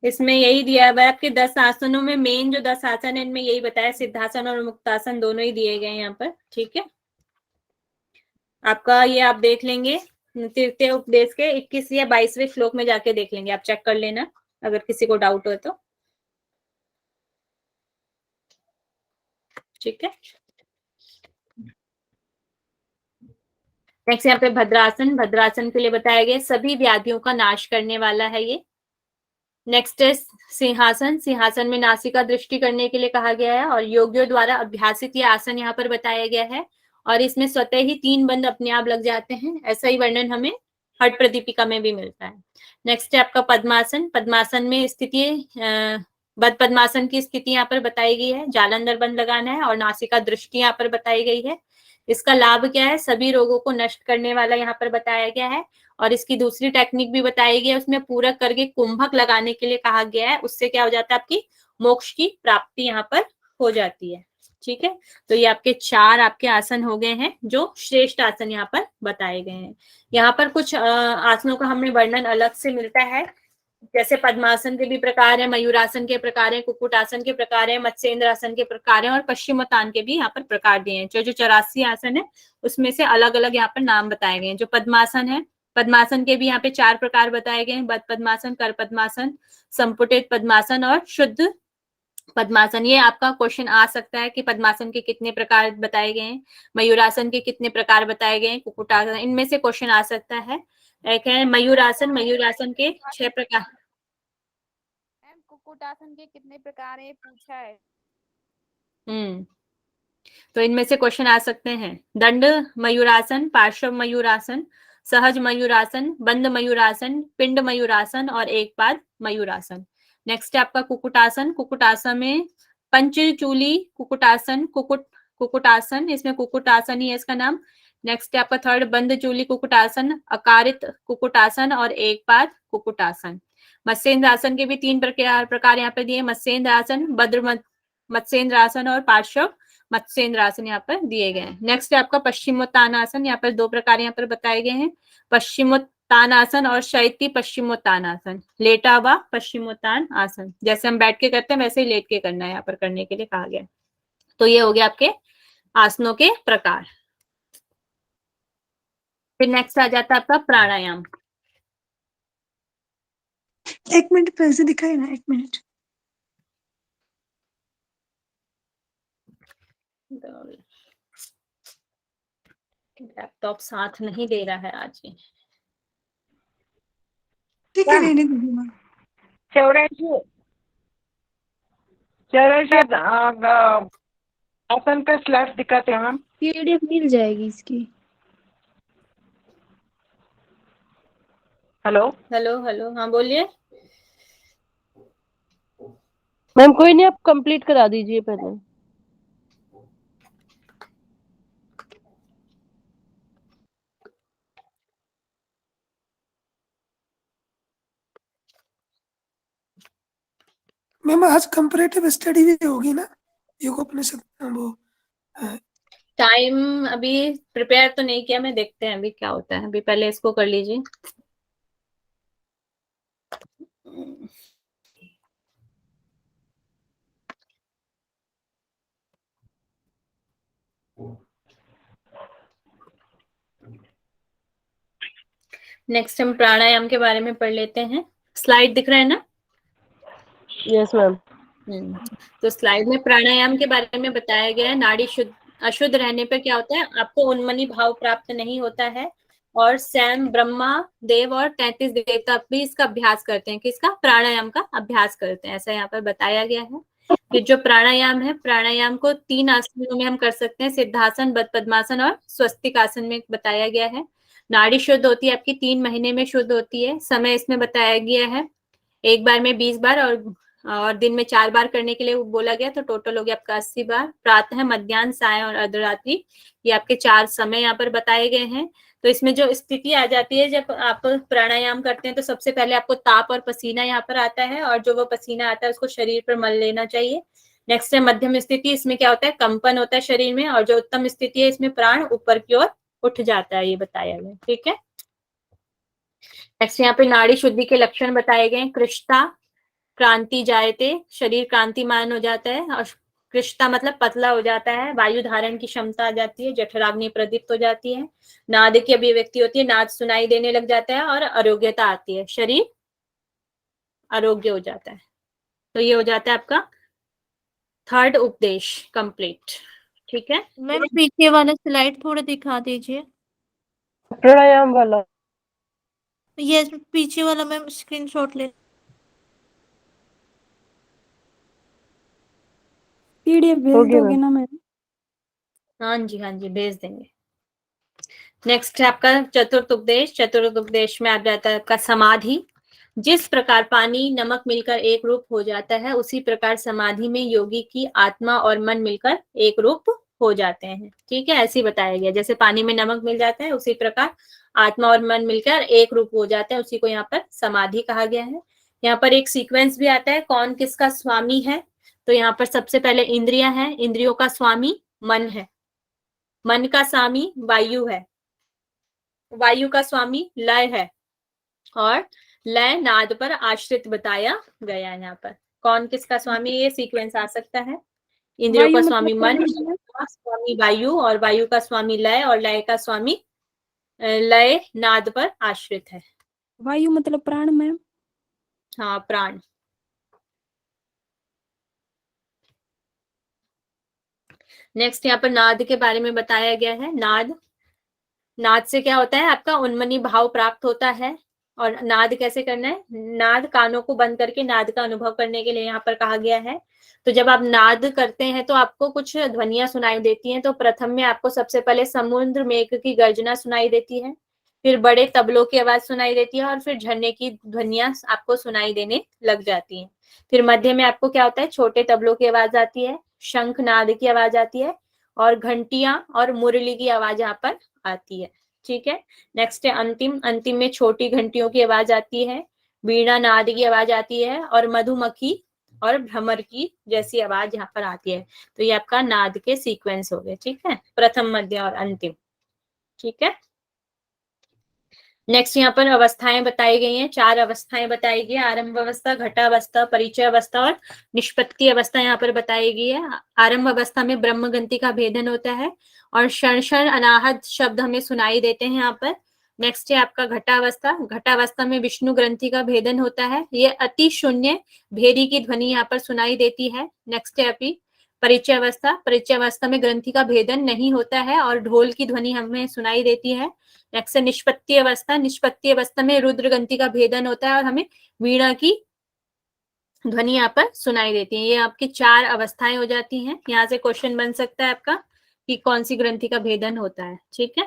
इसमें यही दिया है आपके 10 आसनों में। मेन जो 10 आसन है इनमें यही बताया, सिद्धासन और मुक्तासन दोनों ही दिए गए हैं यहाँ पर। ठीक है, आपका ये आप देख लेंगे तृतीय उपदेश के 21 या 22वें श्लोक में जाके देख लेंगे, आप चेक कर लेना अगर किसी को डाउट हो तो। ठीक है, नेक्स्ट यहाँ पे भद्रासन। भद्रासन के लिए बताया गया सभी व्याधियों का नाश करने वाला है ये। नेक्स्ट है सिंहासन। सिंहासन में नासिका दृष्टि करने के लिए कहा गया है, और योगियों द्वारा अभ्यासित ये आसन यहाँ पर बताया गया है। और इसमें स्वतः ही 3 बंद अपने आप लग जाते हैं, ऐसा ही वर्णन हमें हठ प्रदीपिका में भी मिलता है। नेक्स्ट है आपका पद्मासन। पद्मासन में स्थिति बद पद्मासन की स्थिति यहाँ पर बताई गई है, जालंधर बंद लगाना है और नासिका दृष्टि यहाँ पर बताई गई है। इसका लाभ क्या है, सभी रोगों को नष्ट करने वाला यहाँ पर बताया गया है। और इसकी दूसरी टेक्निक भी बताई गई है, उसमें पूरक करके कुंभक लगाने के लिए कहा गया है, उससे क्या हो जाता है, आपकी मोक्ष की प्राप्ति यहाँ पर हो जाती है। ठीक है, तो ये आपके 4 आपके आसन हो गए हैं जो श्रेष्ठ आसन यहाँ पर बताए गए हैं। यहाँ पर कुछ आसनों का हमें वर्णन अलग से मिलता है, जैसे पद्मासन के भी प्रकार है, मयूरासन के प्रकार है, कुक्कुटासन के प्रकार है, मत्स्येंद्र आसन के प्रकार है, और पश्चिमोत्तान के भी यहाँ पर प्रकार दिए हैं। जो 84 आसन है उसमें से अलग अलग यहाँ पर नाम बताए गए हैं। जो पद्मासन है, पद्मासन के भी यहाँ पे 4 प्रकार बताए गए हैं, बद पद्मासन, कर पद्मासन, संपुटित पद्मासन और शुद्ध पद्मासन। ये आपका क्वेश्चन आ सकता है कि पद्मासन के कितने प्रकार बताए गए हैं, मयूरासन के कितने प्रकार बताए गए हैं, कुक्कुटासन, इनमें से क्वेश्चन आ सकता है। एक है मयूरासन, मयूरासन के 6 प्रकार। कुक्कुटासन के कितने प्रकार है पूछा है। तो इनमें से क्वेश्चन आ सकते हैं, दंड मयूरासन, पार्श्व मयूरासन, सहज मयूरासन, बंद मयूरासन, पिंड मयूरासन और एक पाद मयूरासन। नेक्स्ट है आपका कुक्कुटासन। कुक्कुटासन में पंचचूली कुक्कुटासन, कुक्कुटासन, इसमें कुक्कुटासन ही है इसका नाम। नेक्स्ट है आपका 3rd बंद चूली कुक्कुटासन, अकारित कुक्कुटासन और एक पाद कुक्कुटासन। मत्स्येंद्र आसन के भी 3 प्रकार यहाँ पे दिए, मत्स्येंद्र आसन, भद्र मत्स्येंद्र आसन और पार्श्व मत्स्येंद्र आसन यहाँ पर दिए गए हैं। नेक्स्ट है आपका पश्चिमोत्तान आसन। यहाँ पर 2 प्रकार यहाँ पर बताए गए हैं, पश्चिमोत्तान आसन और शैती पश्चिमोत्तान आसन, लेटा हुआ पश्चिमोत्तान आसन। जैसे हम बैठ के करते हैं वैसे ही लेट के करना है यहाँ पर करने के लिए कहा गया। तो ये हो गया आपके आसनों के प्रकार। फिर नेक्स्ट आ जाता है आपका प्राणायाम। 1 मिनट फिर से दिखाई ना, 1 मिनट। लैपटॉप साथ नहीं दे रहा है आज ही। ठीक है, रहने दीजिए। 84 आसन का स्लाइड दिखाते हैं मैम। पीडीएफ मिल जाएगी इसकी। हेलो हेलो हेलो, हाँ बोलिए। मैम, कोई नहीं, आप कंप्लीट करा दीजिए पहले। मैम आज कंपैरेटिव स्टडी भी होगी ना, योगोपनिषद वो टाइम अभी प्रिपेयर तो नहीं किया, मैं देखते हैं अभी क्या होता है। अभी पहले इसको कर लीजिए। नेक्स्ट हम प्राणायाम के बारे में पढ़ लेते हैं। स्लाइड दिख रहा है ना? Yes ma'am. तो स्लाइड में प्राणायाम के बारे में बताया गया है। नाड़ी शुद्ध अशुद्ध रहने पर क्या होता है, आपको उन्मनी भाव प्राप्त नहीं होता है। और सैम, ब्रह्मा देव और 33 देवता भी इसका अभ्यास करते हैं। किसका? प्राणायाम का अभ्यास करते हैं, ऐसा यहाँ पर बताया गया है। कि जो प्राणायाम है, प्राणायाम को 3 आसनों में हम कर सकते हैं, सिद्धासन, बद्ध पद्मासन और स्वस्तिक आसन में बताया गया है। नाड़ी शुद्ध होती है आपकी 3 महीने में शुद्ध होती है। समय इसमें बताया गया है, एक बार में 20 बार और दिन में 4 बार करने के लिए बोला गया, तो टोटल हो गया आपका 80 बार। प्रातः, मध्याह्न, सायं और अर्धरात्रि, ये आपके 4 समय यहाँ पर बताए गए हैं। तो इसमें जो स्थिति आ जाती है जब आप प्राणायाम करते हैं, तो सबसे पहले आपको ताप और पसीना यहाँ पर आता है, और जो वो पसीना आता है उसको शरीर पर मल लेना चाहिए। नेक्स्ट है मध्यम स्थिति, इसमें क्या होता है, कंपन होता है शरीर में। और जो उत्तम स्थिति है, इसमें प्राण ऊपर की ओर उठ जाता है, ये बताया गया। ठीक है। नेक्स्ट यहाँ पे नाड़ी शुद्धि के लक्षण बताए गए। कृष्णता क्रांति जायते, शरीर क्रांतिमान हो जाता है। और कृष्णता मतलब पतला हो जाता है। वायु धारण की क्षमता आ जाती है। जठराग्नि प्रदीप्त हो जाती है। नाद की अभिव्यक्ति होती है, नाद सुनाई देने लग जाता है। और आरोग्यता आती है, शरीर आरोग्य हो जाता है। तो ये हो जाता है आपका 3rd उपदेश कंप्लीट। ठीक है। मैम पीछे वाला स्लाइड थोड़ा दिखा दीजिए। प्राणायाम वाला। यस, पीछे वाला मैम स्क्रीनशॉट ले। पीडीएफ हो भेज गया दोगे मैम। ना मैम? हाँ जी, हाँ जी, भेज देंगे। नेक्स्ट है आपका चतुर्थ उपदेश। चतुर्थ उपदेश में आ जाता है आपका समाधि। जिस प्रकार पानी नमक मिलकर एक रूप हो जाता है, उसी प्रकार समाधि में योगी की आत्मा और मन मिलकर एक रूप हो जाते हैं। ठीक है, ऐसे ही बताया गया। जैसे पानी में नमक मिल जाता है, उसी प्रकार आत्मा और मन मिलकर एक रूप हो जाते हैं, उसी को यहाँ पर समाधि कहा गया है। यहाँ पर एक सीक्वेंस भी आता है, कौन किसका स्वामी है। तो यहाँ पर सबसे पहले इंद्रियां हैं, इंद्रियों का स्वामी मन है। मन का स्वामी वायु है, वायु का स्वामी लय है। और लय नाद पर आश्रित बताया गया है। यहाँ पर कौन किसका स्वामी, ये सीक्वेंस आ सकता है। इंद्रियों का वायु स्वामी मतलब मन, प्राण है? का स्वामी वायु, और वायु का स्वामी लय, और लय का स्वामी लय नाद पर आश्रित है। वायु मतलब प्राण मैम? हाँ, प्राण। नेक्स्ट यहाँ पर नाद के बारे में बताया गया है। नाद, नाद से क्या होता है, आपका उन्मनी भाव प्राप्त होता है। और नाद कैसे करना है, नाद कानों को बंद करके नाद का अनुभव करने के लिए यहाँ पर कहा गया है। तो जब आप नाद करते हैं तो आपको कुछ ध्वनियां सुनाई देती हैं। तो प्रथम में आपको सबसे पहले समुद्र मेघ की गर्जना सुनाई देती है, फिर बड़े तबलों की आवाज सुनाई देती है, और फिर झरने की ध्वनियां आपको सुनाई देने लग जाती हैं। फिर मध्य में आपको क्या होता है, छोटे तबलों की आवाज आती है, शंख नाद की आवाज आती है, और घंटियां और मुरली की आवाज यहाँ पर आती है। ठीक है। नेक्स्ट है अंतिम। अंतिम में छोटी घंटियों की आवाज आती है, वीणा नाद की आवाज आती है, और मधुमक्खी और भ्रमर की जैसी आवाज यहाँ पर आती है। तो ये आपका नाद के सीक्वेंस हो गए। ठीक है, प्रथम, मध्य और अंतिम। ठीक है। नेक्स्ट यहाँ पर अवस्थाएं बताई गई हैं, 4 अवस्थाएं बताई गई। आरंभ अवस्था, घटावस्था, परिचय अवस्था और निष्पत्ति अवस्था यहाँ पर बताई गई है। आरंभ अवस्था में ब्रह्मगंति का भेदन होता है, और क्षण क्षण अनाहत शब्द हमें सुनाई देते हैं यहाँ पर। नेक्स्ट है आपका घटावस्था। घटावस्था में विष्णु ग्रंथि का भेदन होता है, ये अति शून्य भेरी की ध्वनि यहाँ पर सुनाई देती है। नेक्स्ट है आपकी परिचय अवस्था। परिचय अवस्था में ग्रंथि का भेदन नहीं होता है, और ढोल की ध्वनि हमें सुनाई देती है। नेक्स्ट है निष्पत्ति अवस्था। निष्पत्ति अवस्था में रुद्र ग्रंथि का भेदन होता है, और हमें वीणा की ध्वनि यहाँ पर सुनाई देती है। ये आपकी 4 अवस्थाएं हो जाती हैं। यहाँ से क्वेश्चन बन सकता है आपका कि कौन सी ग्रंथि का भेदन होता है। ठीक है।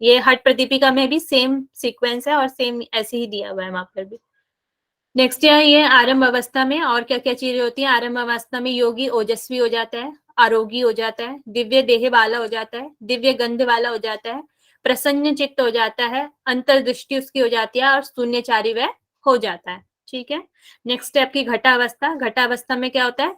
ये हट प्रदीपिका में भी सेम सीक्वेंस है और सेम ऐसे ही दिया हुआ है वहां पर भी। नेक्स्ट है ये आरंभ अवस्था में और क्या क्या चीजें होती हैं। आरंभ अवस्था में योगी ओजस्वी हो जाता है, आरोगी हो जाता है, दिव्य देह वाला हो जाता है, दिव्य गंध वाला हो जाता है, प्रसन्न चित्त हो जाता है, अंतर्दृष्टि उसकी हो जाती है और शून्यचारी वह हो जाता है। ठीक है। नेक्स्ट है आपकी घटावस्था। घटावस्था में क्या होता है,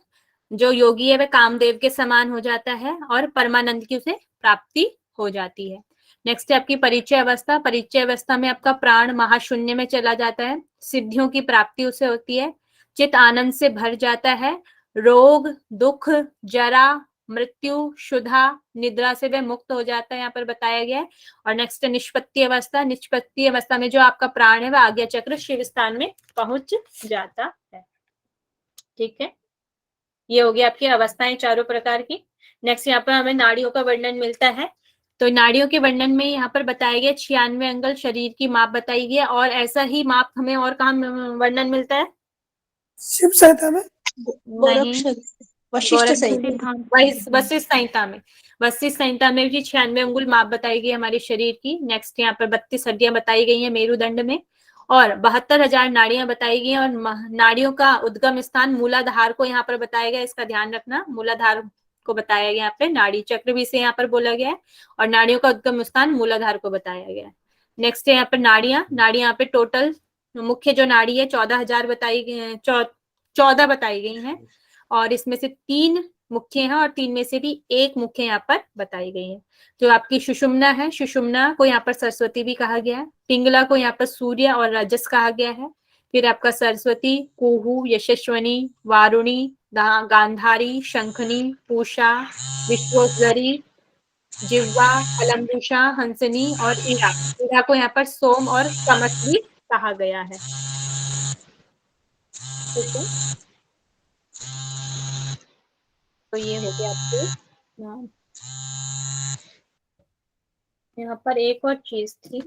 जो योगी है वह कामदेव के समान हो जाता है और परमानंद की उसे प्राप्ति हो जाती है। नेक्स्ट है आपकी परिचय अवस्था। परिचय अवस्था में आपका प्राण महाशून्य में चला जाता है, सिद्धियों की प्राप्ति उसे होती है, चित्त आनंद से भर जाता है, रोग दुख जरा मृत्यु शुद्धा निद्रा से वह मुक्त हो जाता है, यहाँ पर बताया गया है। और नेक्स्ट है निष्पत्ति अवस्था। निष्पत्ति अवस्था में जो आपका प्राण है वह आज्ञा चक्र शिव स्थान में पहुंच जाता है। ठीक है, ये हो गया आपकी अवस्थाएं चारों प्रकार की। नेक्स्ट यहाँ पर हमें नाड़ियों का वर्णन मिलता है। तो नाड़ियों के वर्णन में यहाँ पर बताया गया 96 अंगल शरीर की माप बताई गई है। और ऐसा ही माप हमें और कहाँ वर्णन मिलता है? शिव संहिता में, नहीं, वशिष्ठ सहित वशिष्ठ संहिता में। वशिष्ठ संहिता में भी 96 अंगुल माप बताई गई हमारे शरीर की। नेक्स्ट यहाँ पर 32 हड्डियां बताई गई हैं मेरुदंड में और 72,000 नाड़ियां बताई गई हैं। और नाड़ियों का उद्गम स्थान मूलाधार को यहाँ पर बताया गया, इसका ध्यान रखना, मूलाधार को बताया गया यहाँ पे। नाड़ी चक्र भी से यहाँ पर बोला गया है और नाड़ियों का उद्गम स्थान मूलाधार को बताया गया है। नेक्स्ट है यहाँ पर नाड़ियां। नाड़ी यहाँ पे टोटल मुख्य जो नाड़ी है 14,000 बताई गई, 14 बताई गई हैं और इसमें से 3 मुख्य हैं और 3 में से भी 1 मुख्य यहाँ पर बताई गई है। जो आपकी सुषुम्ना है, सुषुम्ना को यहाँ पर सरस्वती भी कहा गया है, पिंगला को यहाँ पर सूर्य और रजस कहा गया है। फिर आपका सरस्वती, कुहू, यशस्वनी, वारुणी, गांधारी, शंखनी, पूषा, विश्वोत्तरी, जिह्वा, अलंबुषा, हंसनी और इरा। इरा को यहाँ पर सोम और कमस भी कहा गया है। ठीक है, तो ये हो गया आपके नाम। यहाँ पर एक और चीज थी,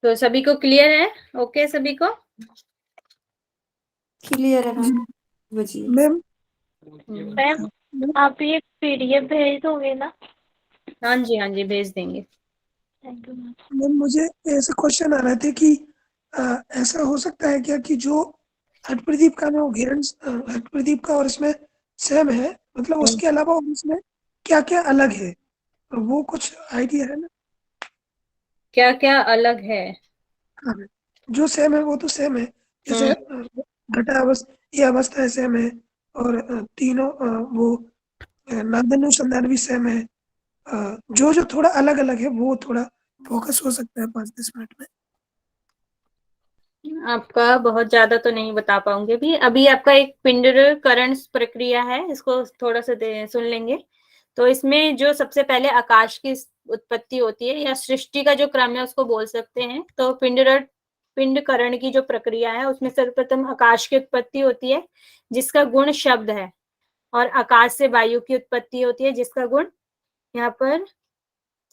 तो सभी को क्लियर है? ओके सभी को क्लियर है मैम। मैम मैम आप ये पीडीएफ भेज दोगे ना? हाँ जी, हाँ जी, भेज देंगे। Thank you ma'am. मैम मुझे ऐसे क्वेश्चन आ रहे थे कि ऐसा हो सकता है क्या कि जो हट प्रदीप का ना हट प्रदीप का और इसमें सेम है, मतलब उसके अलावा और इसमें क्या क्या अलग है, वो कुछ आइडिया है ना? क्या क्या अलग है? हाँ, जो सेम है वो तो सेम है, जैसे घटावस्था, ये अवस्था सेम है और तीनों वो नादानुसंधान भी सेम है। जो जो थोड़ा अलग अलग है वो थोड़ा फोकस हो सकता है 5-10 मिनट में। आपका बहुत ज्यादा तो नहीं बता पाऊंगी अभी। अभी आपका एक पिंडर करण प्रक्रिया है, इसको थोड़ा सा सुन लेंगे। तो इसमें जो सबसे पहले आकाश की उत्पत्ति होती है या सृष्टि का जो क्रम है उसको बोल सकते हैं। तो पिंडकरण की जो प्रक्रिया है उसमें सर्वप्रथम आकाश की उत्पत्ति होती है जिसका गुण शब्द है, और आकाश से वायु की उत्पत्ति होती है जिसका गुण यहाँ पर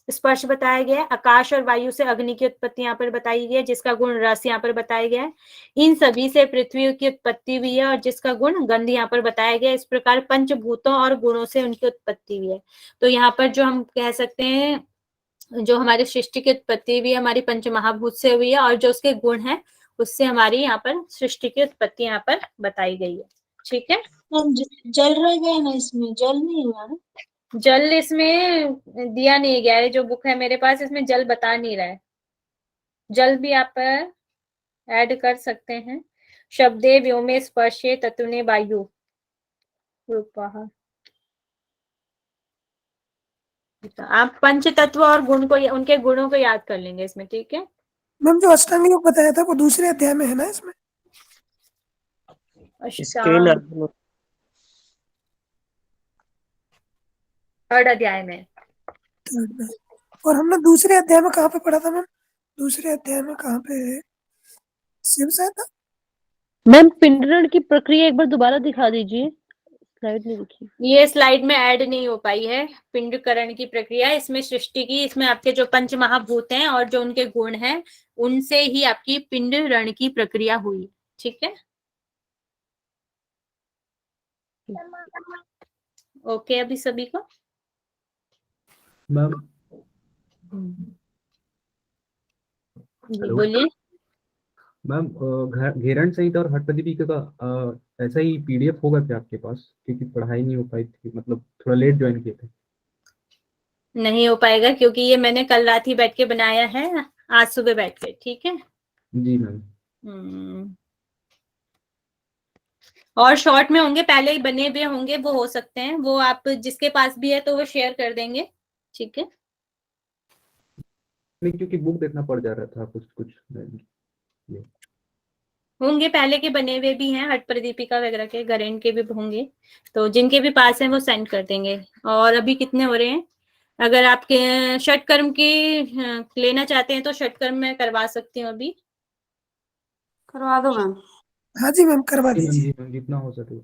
स्पर्श बताया गया है। आकाश और वायु से अग्नि की उत्पत्ति यहाँ पर बताई गई है जिसका गुण रस यहाँ पर बताया गया है। इन सभी से पृथ्वी की उत्पत्ति हुई है और जिसका गुण गंध यहाँ पर बताया गया है। इस प्रकार पंचभूतों और गुणों से उनकी उत्पत्ति हुई है। तो यहाँ पर जो हम कह सकते हैं, जो हमारी सृष्टि की उत्पत्ति भी हमारी पंच महाभूत से हुई है और जो उसके गुण है उससे हमारी यहाँ पर सृष्टि की उत्पत्ति यहाँ पर बताई गई है। ठीक है, जल रह गया ना, इसमें जल नहीं हुआ ना? जल इसमें दिया नहीं गया है, जो बुक है मेरे पास इसमें जल बता नहीं रहा है। जल भी आप ऐड कर सकते हैं। शब्दे व्योमे स्पर्शे तत्वने वायु रूपः। आप पंच तत्व और गुण को, उनके गुणों को याद कर लेंगे इसमें। ठीक है मैम जो अष्टांग योग बताया था वो दूसरे अध्याय में है ना इसमें? अष्टांग थर्ड अध्याय में। थर्ड में। और हमने दूसरे अध्याय में कहाँ पे पढ़ा था मैम? दूसरे अध्याय में कहाँ पे है? शिव संहिता। मैम पिंडरण की प्रक्रिया एक बार दोबारा दिखा दीजिए स्लाइड नहीं दिखी। ये स्लाइड में ऐड नहीं हो पाई है पिंडकरण की प्रक्रिया। इसमें सृष्टि की, इसमें आपके जो पंच महाभूत हैं और जो उनके गुण हैं उनसे ही आपकी पिंडरण की प्रक्रिया हुई। ठीक है, ओके अभी सभी को। मैम जी बोलिए। मैम घेरण संहिता और हट प्रदीपिका का ऐसा ही पीडीएफ होगा क्या आपके पास? क्योंकि पढ़ाई नहीं हो पाई थी, मतलब थोड़ा लेट ज्वाइन किए थे। नहीं हो पाएगा क्योंकि ये मैंने कल रात ही बैठ के बनाया है, आज सुबह बैठ के। ठीक है। जी मैम। और शॉर्ट में होंगे, पहले ही बने हुए होंगे, वो हो सकते हैं, वो आप जिसके पास भी है तो वो शेयर कर देंगे। ठीक है, नहीं क्योंकि बुक देखना पड़ जा रहा था कुछ कुछ। होंगे पहले के बने हुए भी हैं, हट प्रदीपिका वगैरह के, गरेन के भी होंगे, तो जिनके भी पास हैं वो सेंड कर देंगे। और अभी कितने हो रहे हैं? अगर आपके षटकर्म की लेना चाहते हैं तो षटकर्म में करवा सकती हूँ, अभी करवा दो मैम। हाँ जी मैम, करवा जी मैम, दीजिए। जी मैम, जितना हो सके